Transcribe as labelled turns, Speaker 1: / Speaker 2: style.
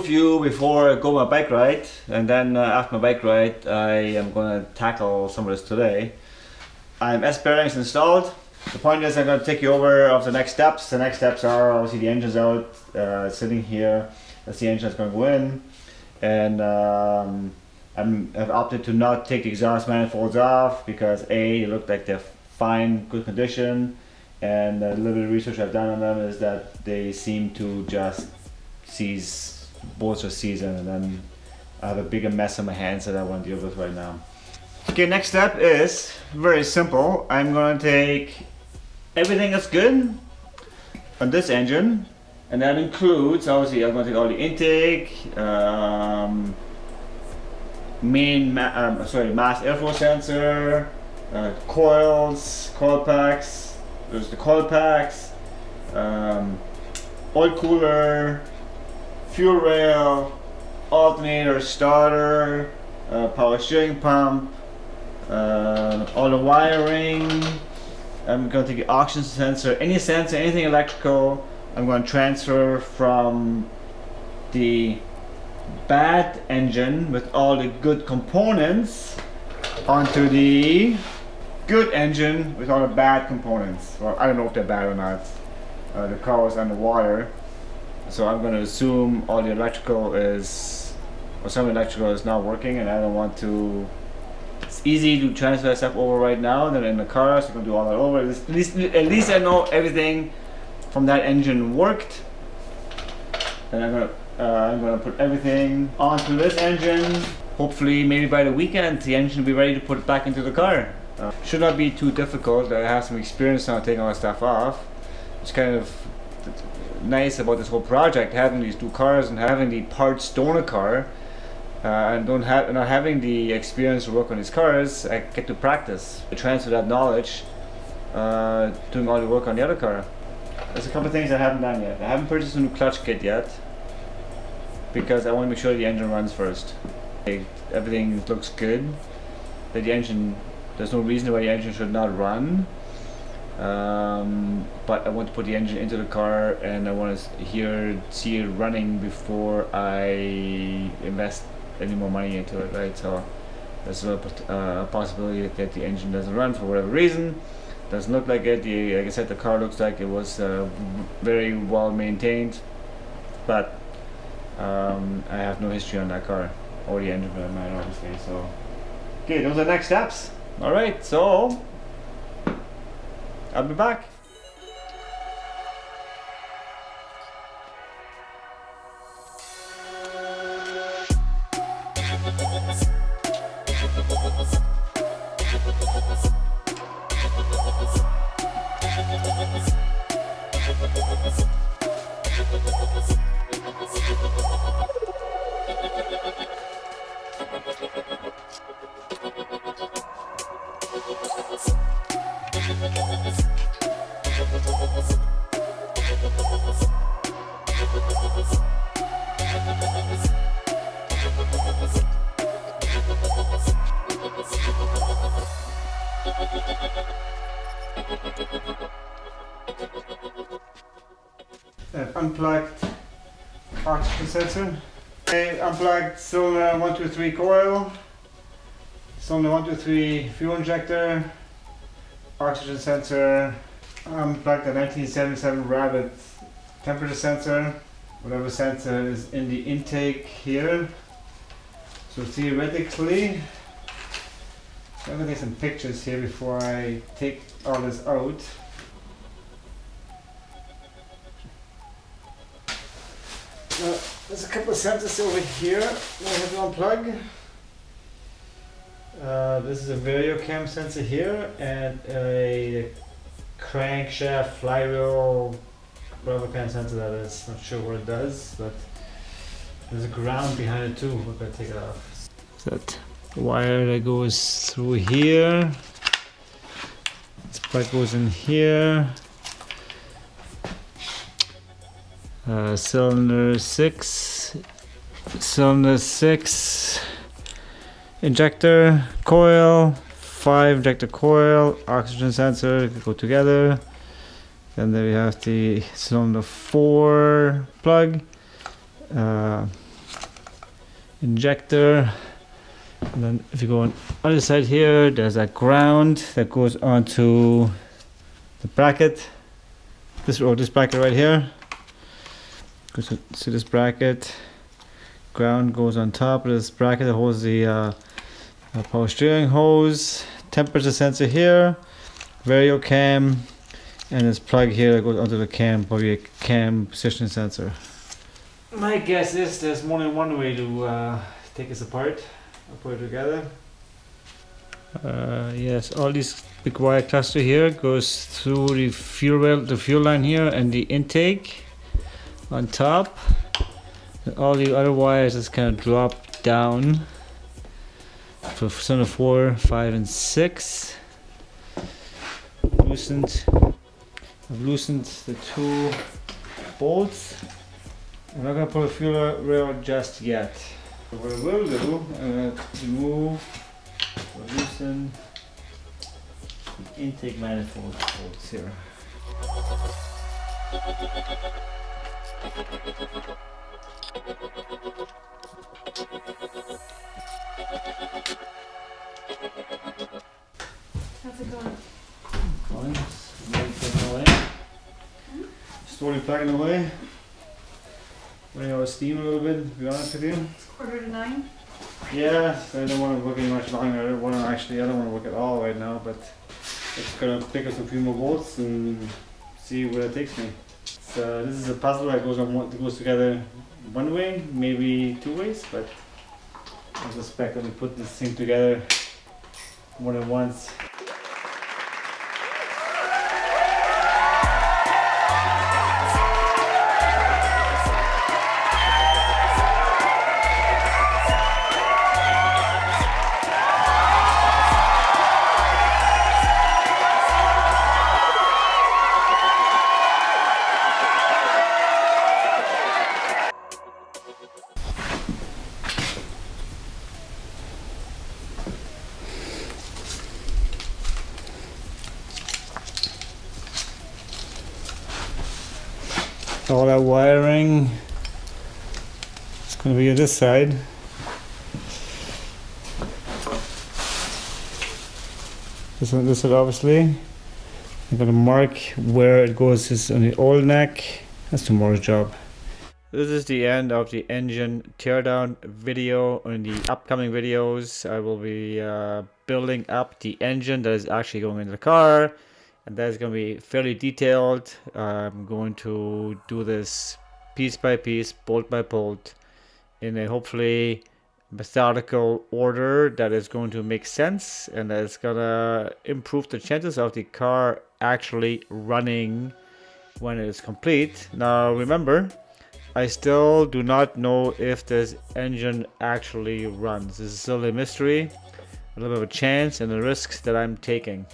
Speaker 1: with you before I go on my bike ride, and then after my bike ride I am going to tackle some of this today. I'm S bearings installed. The point is I'm going to take you over of the next steps. The next steps are obviously the engine's out, sitting here. That's the engine that's going to go in, and I've opted to not take the exhaust manifolds off because A, they look like they're fine, good condition, and a little bit of research I've done on them is that they seem to just seize, bolts are seizing, and then I have a bigger mess on my hands that I want to deal with right now. Okay, next step is very simple. I'm going to take everything that's good on this engine, and that includes, obviously I'm going to take all the intake, mass airflow sensor, coils, coil packs, there's the coil packs, oil cooler, fuel rail, alternator, starter, power steering pump, all the wiring. I'm going to take the oxygen sensor, anything electrical. I'm going to transfer from the bad engine with all the good components onto the good engine with all the bad components. Well, I don't know if they're bad or not. The car was underwater, so I'm going to assume all the electrical is, or some electrical is not working, and I don't want to. It's easy to transfer that stuff over right now, and then in the car, so I'm going to do all that over. At least I know everything from that engine worked, and I'm going to put everything onto this engine. Hopefully, maybe by the weekend, the engine will be ready to put it back into the car. Should not be too difficult. I have some experience now taking all that stuff off. It's kind of nice about this whole project, having these two cars and having the parts stolen a car, and not having the experience to work on these cars. I get to practice, to transfer that knowledge, doing all the work on the other car. There's a couple of things I haven't done yet. I haven't purchased a new clutch kit yet because I want to make sure the engine runs first. Everything looks good. That the engine, there's no reason why the engine should not run. But I want to put the engine into the car, and I want to see it running before I invest any more money into it, right? So there's a possibility that the engine doesn't run for whatever reason. Doesn't look like it. Like I said, the car looks like it was very well maintained, but I have no history on that car or the engine for that matter, obviously. So okay, those are the next steps. All right, so I'll be back. I've unplugged oxygen sensor. I unplugged cylinder 123 coil, cylinder 123 fuel injector, oxygen sensor. Unplugged the 1977 Rabbit temperature sensor, whatever sensor is in the intake here. So theoretically, I'm going to take some pictures here before I take all this out. There's a couple of sensors over here that I have to unplug. This is a VarioCam sensor here and a crankshaft flywheel rubber band sensor that is. Not sure what it does, but there's a ground behind it too. We're going to take it off. That wire that goes through here. This plug goes in here. Cylinder 6 injector coil, 5 injector coil, oxygen sensor go together. Then there we have the cylinder 4 plug,
Speaker 2: injector. And then if you go on the other side here, there's a ground that goes onto the bracket. This bracket right here. Go to this bracket. Ground goes on top of this bracket that holds the power steering hose. Temperature sensor here. Vario cam. And this plug here that goes onto the cam, probably a cam position sensor. My guess is there's more than one way to take this apart. I'll put it together. Yes, all these big wire cluster here goes through the fuel line here and the intake on top. And all the other wires just kind of drop down for center 4, 5, and 6. I've loosened the 2 bolts. I'm not going to put a fuel rail just yet. What I will do, I'm going to remove or loosen the intake manifold bolts here.
Speaker 3: How's it going?
Speaker 2: Fine. Plugging away. Slowly plugging away. Running out of steam a little bit, to be honest with you.
Speaker 3: It's 8:45.
Speaker 2: Yeah, I don't want to work any much longer. I don't want to work at all right now, but it's gonna pick up a few more bolts and see where it takes me. So this is a puzzle that goes together one way, maybe 2 ways, but I suspect that we put this thing together more than once. All that wiring is going to be on this side. This side obviously. I'm going to mark where it goes. This is on the old neck. That's tomorrow's job. This is the end of the engine teardown video. In the upcoming videos I will be building up the engine that is actually going into the car. And that's going to be fairly detailed. I'm going to do this piece by piece, bolt by bolt, in a hopefully methodical order that is going to make sense and that is going to improve the chances of the car actually running when it is complete. Now remember, I still do not know if this engine actually runs. This is still a mystery, a little bit of a chance and a risk that I'm taking.